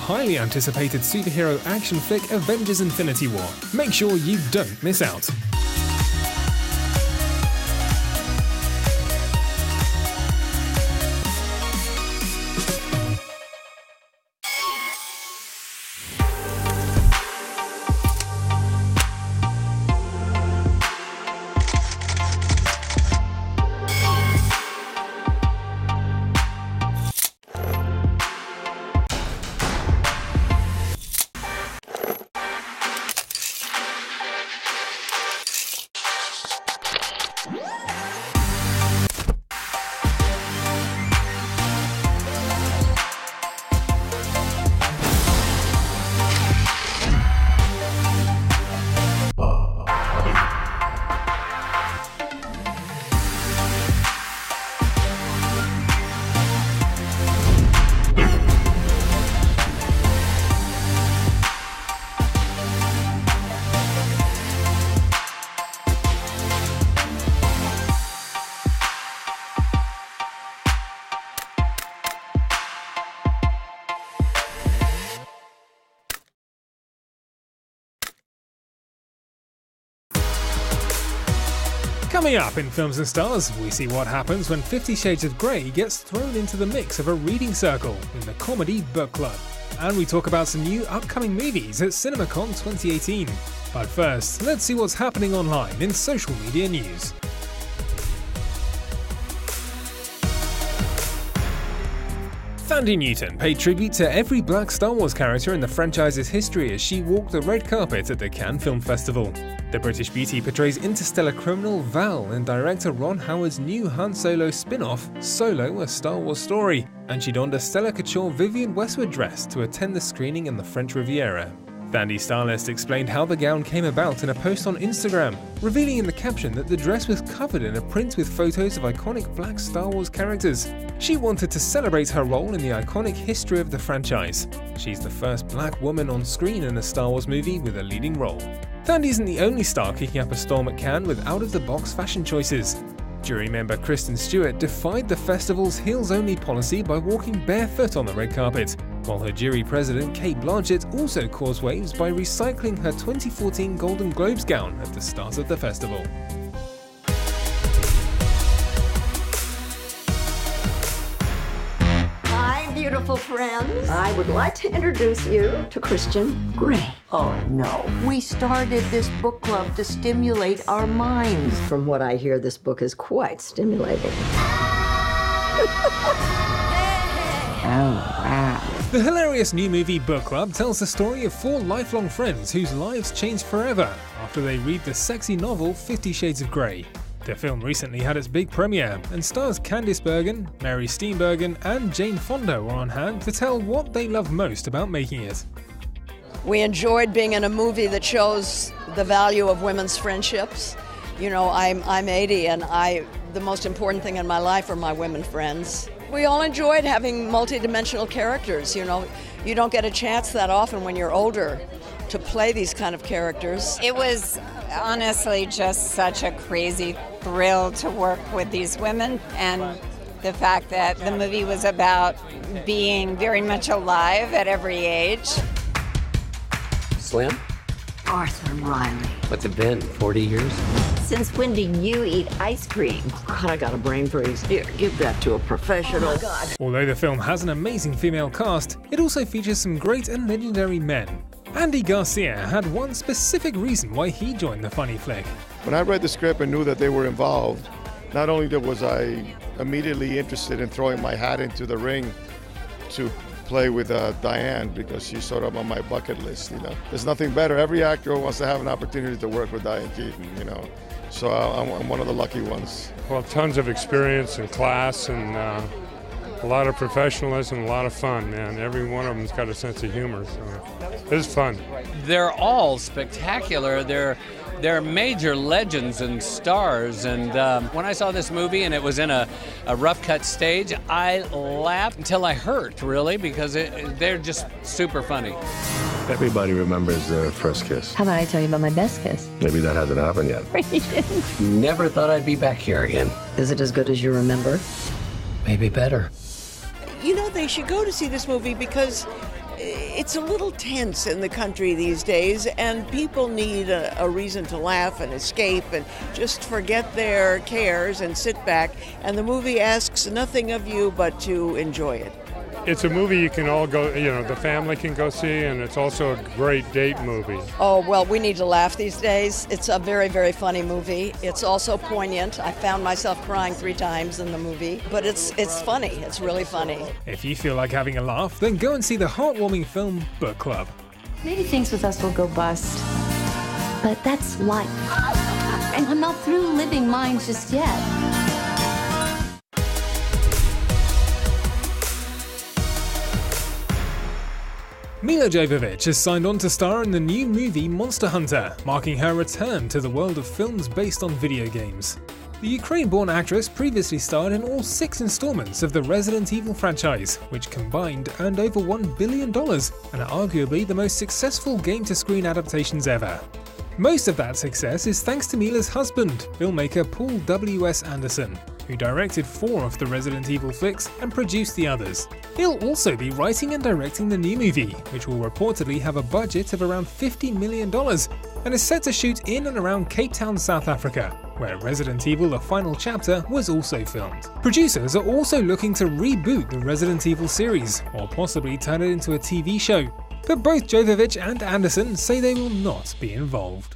highly anticipated superhero action flick Avengers: Infinity War. Make sure you don't miss out. Coming up in Films and Stars, we see what happens when 50 Shades of Grey gets thrown into the mix of a reading circle in the comedy book club. And we talk about some new upcoming movies at CinemaCon 2018. But first, let's see what's happening online in social media news. Thandie Newton paid tribute to every black Star Wars character in the franchise's history as she walked the red carpet at the Cannes Film Festival. The British beauty portrays interstellar criminal Val in director Ron Howard's new Han Solo spin-off, Solo: A Star Wars Story, and she donned a Stella Couture Vivienne Westwood dress to attend the screening in the French Riviera. Thandie's stylist explained how the gown came about in a post on Instagram, revealing in the caption that the dress was covered in a print with photos of iconic black Star Wars characters. She wanted to celebrate her role in the iconic history of the franchise. She's the first black woman on screen in a Star Wars movie with a leading role. Thandie isn't the only star kicking up a storm at Cannes with out-of-the-box fashion choices. Jury member Kristen Stewart defied the festival's heels-only policy by walking barefoot on the red carpet, while her jury president Kate Blanchett also caused waves by recycling her 2014 Golden Globes gown at the start of the festival. Beautiful friends, I would like to introduce you to Christian Grey. Oh no, we started this book club to stimulate our minds. From what I hear, this book is quite stimulating. Oh, wow. The hilarious new movie Book Club tells the story of 4 lifelong friends whose lives change forever after they read the sexy novel 50 Shades of Grey. The film recently had its big premiere and stars Candice Bergen, Mary Steenburgen and Jane Fonda were on hand to tell what they love most about making it. We enjoyed being in a movie that shows the value of women's friendships. You know, I'm 80 and the most important thing in my life are my women friends. We all enjoyed having multidimensional characters, you know. You don't get a chance that often when you're older to play these kind of characters. It was honestly just such a crazy thrill to work with these women, and the fact that the movie was about being very much alive at every age. Slim? Arthur Riley. What's it been, 40 years? Since when do you eat ice cream? God, I got a brain freeze. Here, give that to a professional. Oh my God. Although the film has an amazing female cast, it also features some great and legendary men. Andy Garcia had one specific reason why he joined the funny flick. When I read the script and knew that they were involved, not only was I immediately interested in throwing my hat into the ring to play with Diane, because she's sort of on my bucket list, you know. There's nothing better. Every actor wants to have an opportunity to work with Diane Keaton, you know. So I'm one of the lucky ones. Well, tons of experience and class and a lot of professionalism, a lot of fun, man. Every one of them's got a sense of humor, so it's fun. They're all spectacular. They're major legends and stars, and when I saw this movie and it was in a rough cut stage, I laughed until I hurt, really, because they're just super funny. Everybody remembers their first kiss. How about I tell you about my best kiss? Maybe that hasn't happened yet. Never thought I'd be back here again. Is it as good as you remember? Maybe better. You know, they should go to see this movie because it's a little tense in the country these days, and people need a reason to laugh and escape and just forget their cares and sit back. And the movie asks nothing of you but to enjoy it. It's a movie you can all go, the family can go see, and it's also a great date movie. Oh, well, we need to laugh these days. It's a very, very funny movie. It's also poignant. I found myself crying 3 times in the movie, but it's funny. It's really funny. If you feel like having a laugh, then go and see the heartwarming film Book Club. Maybe things with us will go bust, but that's life. And I'm not through living mine just yet. Milla Jovovich has signed on to star in the new movie Monster Hunter, marking her return to the world of films based on video games. The Ukraine-born actress previously starred in all 6 installments of the Resident Evil franchise, which combined earned over $1 billion and are arguably the most successful game-to-screen adaptations ever. Most of that success is thanks to Milla's husband, filmmaker Paul W.S. Anderson, who directed 4 of the Resident Evil flicks and produced the others. He'll also be writing and directing the new movie, which will reportedly have a budget of around $50 million and is set to shoot in and around Cape Town, South Africa, where Resident Evil: The Final Chapter was also filmed. Producers are also looking to reboot the Resident Evil series, or possibly turn it into a TV show, but both Jovovich and Anderson say they will not be involved.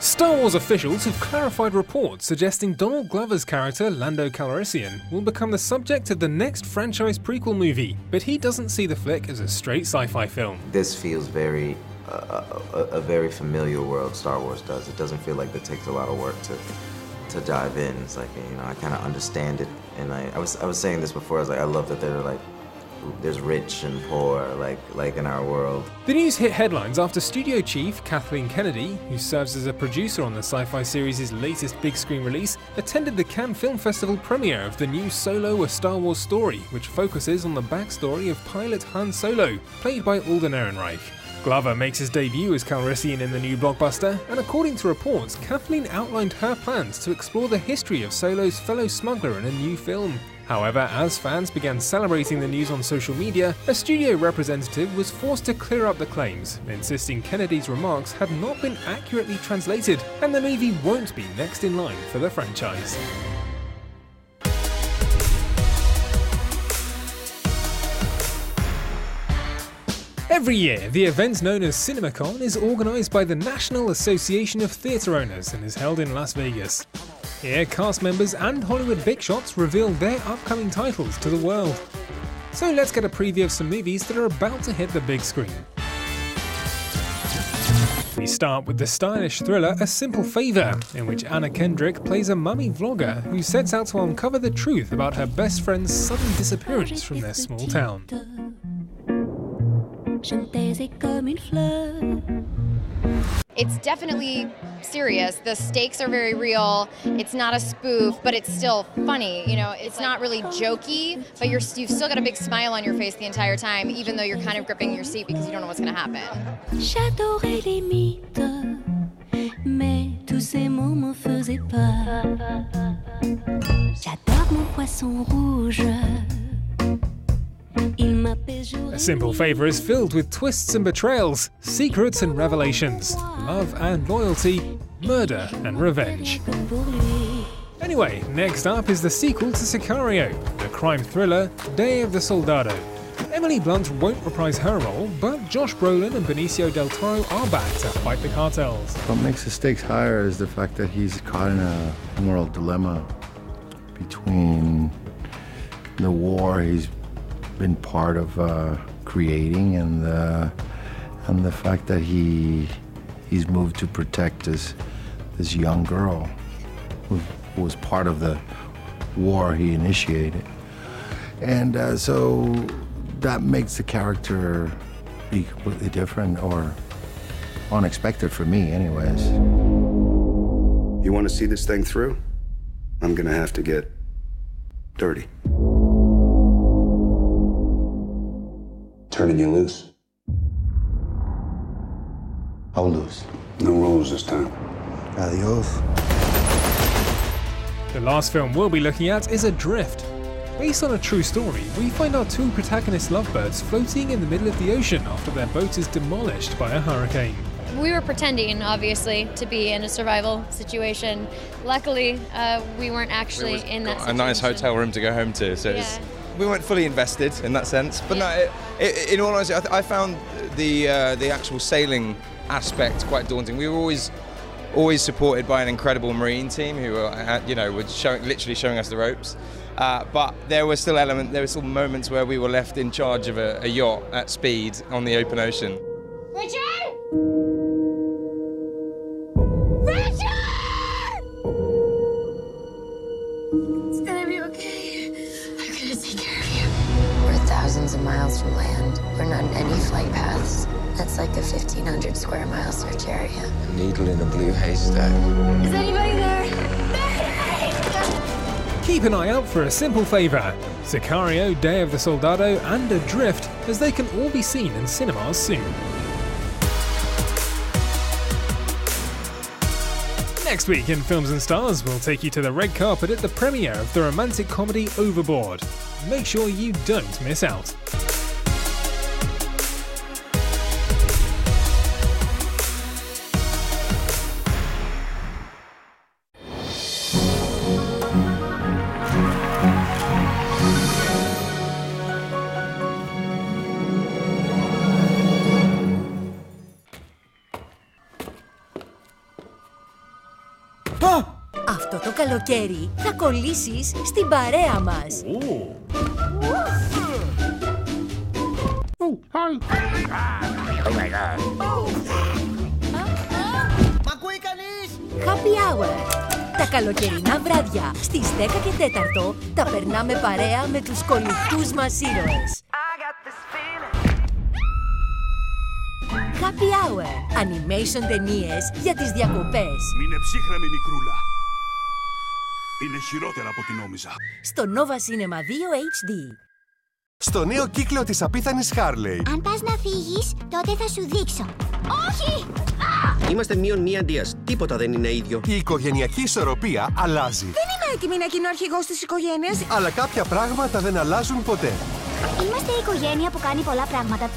Star Wars officials have clarified reports suggesting Donald Glover's character Lando Calrissian will become the subject of the next franchise prequel movie, but he doesn't see the flick as a straight sci-fi film. This feels very a very familiar world, Star Wars does. It doesn't feel like it takes a lot of work to dive in. It's like, I kind of understand it, and I was saying this before, I was like, I love that there's rich and poor, like in our world. The news hit headlines after studio chief Kathleen Kennedy, who serves as a producer on the sci-fi series' latest big screen release, attended the Cannes Film Festival premiere of the new Solo: A Star Wars Story, which focuses on the backstory of pilot Han Solo, played by Alden Ehrenreich. Glover makes his debut as Calrissian in the new blockbuster, and according to reports, Kathleen outlined her plans to explore the history of Solo's fellow smuggler in a new film. However, as fans began celebrating the news on social media, a studio representative was forced to clear up the claims, insisting Kennedy's remarks had not been accurately translated, and the movie won't be next in line for the franchise. Every year, the event known as CinemaCon is organised by the National Association of Theatre Owners and is held in Las Vegas. Here, cast members and Hollywood big shots reveal their upcoming titles to the world. So let's get a preview of some movies that are about to hit the big screen. We start with the stylish thriller A Simple Favor, in which Anna Kendrick plays a mummy vlogger who sets out to uncover the truth about her best friend's sudden disappearance from their small town. It's definitely serious. The stakes are very real. It's not a spoof, but it's still funny. It's not really jokey, but you've still got a big smile on your face the entire time, even though you're kind of gripping your seat because you don't know what's going to happen. J'adorais les mythes, mais tous ces mots me faisaient peur. J'adore mon poisson rouge. A Simple Favor is filled with twists and betrayals, secrets and revelations, love and loyalty, murder and revenge. Anyway, next up is the sequel to Sicario, the crime thriller Day of the Soldado. Emily Blunt won't reprise her role, but Josh Brolin and Benicio del Toro are back to fight the cartels. What makes the stakes higher is the fact that he's caught in a moral dilemma between the war he's been part of creating and the fact that he's moved to protect this young girl who was part of the war he initiated, and so that makes the character be completely different or unexpected for me, anyways. You want to see this thing through? I'm gonna have to get dirty. Turning you loose. I'll lose. No rules this time. Adios. The last film we'll be looking at is Adrift. Based on a true story, we find our two protagonist lovebirds floating in the middle of the ocean after their boat is demolished by a hurricane. We were pretending, obviously, to be in a survival situation. Luckily, we weren't actually in that situation. A nice hotel room to go home to, so we weren't fully invested in that sense. But no, in all honesty, I found the actual sailing aspect quite daunting. We were always supported by an incredible marine team who were, literally showing us the ropes. But there were still moments where we were left in charge of a yacht at speed on the open ocean. Richard! It's gonna be okay. I'm gonna take care of you. We're thousands of miles from land. We're not in any flight paths. That's like a 1,500 square mile search area. A needle in a blue haystack. Is anybody there? Keep an eye out for A Simple Favor, Sicario, Day of the Soldado, and Adrift, as they can all be seen in cinemas soon. Next week in Films and Stars, we'll take you to the red carpet at the premiere of the romantic comedy Overboard. Make sure you don't miss out. Αυτό το καλοκαίρι θα κολλήσεις στην παρέα μας. Μ' ακούει κανείς? Happy Hour. Τα καλοκαιρινά βράδια στις 10 και 4 τα περνάμε παρέα με τους κολλητούς μας ήρωες. Happy Hour. Animation ταινίες για τις διακοπές. Μείνε ψύχρεμη, μικρούλα. Είναι χειρότερα από ό,τι νόμιζα. Στο Nova Cinema 2 HD. Στο νέο κύκλο της απίθανης Harley. Αν πας να φύγεις, τότε θα σου δείξω. Όχι! Είμαστε μείον μία αντίας. Τίποτα δεν είναι ίδιο. Η οικογενειακή ισορροπία αλλάζει. Δεν είμαι έτοιμη να γίνω αρχηγός της οικογένειας. Αλλά κάποια πράγματα δεν αλλάζουν ποτέ. Είμαστε η οικογένεια που κάνει πολλά πράγματα.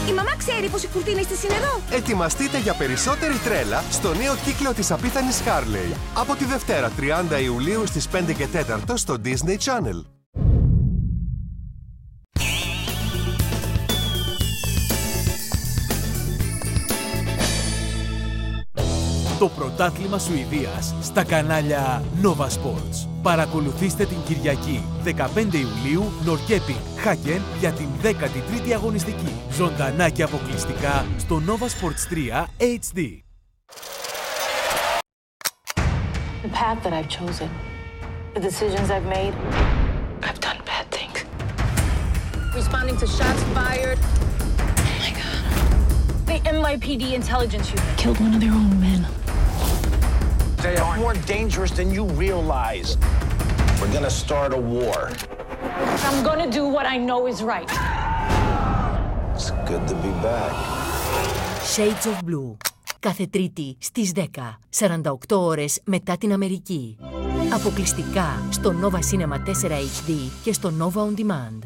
Η μαμά ξέρει πως οι κουρτίνες της είναι εδώ. Ετοιμαστείτε για περισσότερη τρέλα στο νέο κύκλο της απίθανης Harley. Από τη Δευτέρα 30 Ιουλίου στις 5 και 4 στο Disney Channel. Το πρωτάθλημα Σουηδίας στα κανάλια Nova Sports. Παρακολουθήστε την Κυριακή 15 Ιουλίου Νορκέπινγκ Χάκεν για την 13η αγωνιστική. Ζωντανά και αποκλειστικά στο Nova Sports 3 HD. The path that I've chosen, the decisions I've made, I've done bad things. Responding to shots fired. Oh my God. The NYPD intelligence unit killed one of their own men. They are more dangerous than you realize. We're gonna start a war. I'm gonna do what I know is right. It's good to be back. Shades of Blue. Κάθε Τρίτη στις 10, 48 ώρες μετά την Αμερική. Αποκλειστικά στο Nova Cinema 4 HD και στο Nova On Demand.